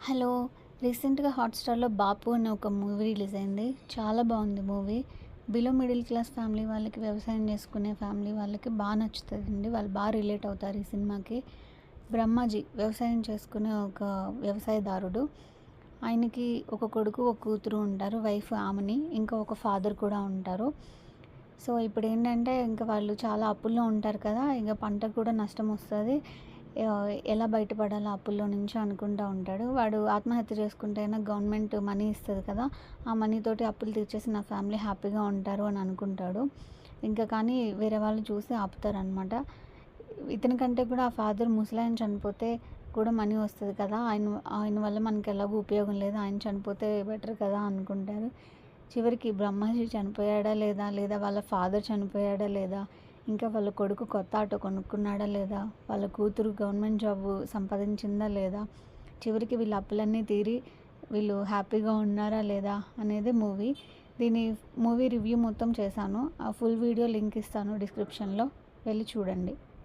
Hello! రీసెంట్‌గా హాట్‌స్టార్‌లో 'బాపు' అనే ఒక మూవీ రిలీజ్ అయింది. చాలా బాగుంది movie. Below middle class family వాళ్ళకి, వ్యవసాయం చేసుకునే ఫ్యామిలీ వాళ్ళకి నచ్చుతదండి. వాళ్ళు రిలేట్ అవుతారు ఈ సినిమాకి. బ్రహ్మాజీ వ్యవసాయం చేసుకునే ఒక వ్యవసాయదారుడు. ఆయనకి ఒక కొడుకు, ఒక కూతురు ఉంటారు. వైఫ్ ఆమెని. ఇంకా ఒక ఫాదర్ కూడా ఉంటారు. సో, ఇప్పుడేంటంటే ఇంక వాళ్ళు చాలా అప్పుల్లో ఉంటారు కదా! ఇక పంట కూడా నష్టమొస్తది. ఎలా బయటపడాలా అప్పుల్లో నుంచి అనుకుంటా ఉంటాడు. వాడు ఆత్మహత్య చేసుకుంటే అయినా గవర్నమెంట్ మనీ ఇస్తది కదా! ఆ మనీతోటి అప్పులు తీర్చేసి నా ఫ్యామిలీ హ్యాపీగా ఉంటారు అని అనుకుంటాడు. ఇంకా కానీ వేరే వాళ్ళు చూసి ఆపుతారనమాట. ఇతని కంటే కూడా ఆ ఫాదర్ ముసలాయన చనిపోతే కూడా మనీ వస్తది కదా! ఆయన ఆయన వల్ల మనకి ఎలాగో ఉపయోగం లేదు. ఆయన చనిపోతే బెటర్ కదా అనుకుంటారు. చివరికి బ్రహ్మాజీ చనిపోయాడా లేదా? లేదా వాళ్ళ ఫాదర్ చనిపోయాడా లేదా? ఇంకా వాళ్ళ కొడుకు కొత్త ఆటో కొనుక్కున్నాడా లేదా? వాళ్ళ కూతురు గవర్నమెంట్ జాబ్ సంపాదించిందా లేదా? చివరికి వీళ్ళ అప్పులన్నీ తీరి వీళ్ళు హ్యాపీగా ఉన్నారా లేదా? అనేది మూవీ. దీని మూవీ రివ్యూ మొత్తం చేశాను. ఆ ఫుల్ వీడియో లింక్ ఇస్తాను డిస్క్రిప్షన్‌లో. వెళ్ళి చూడండి.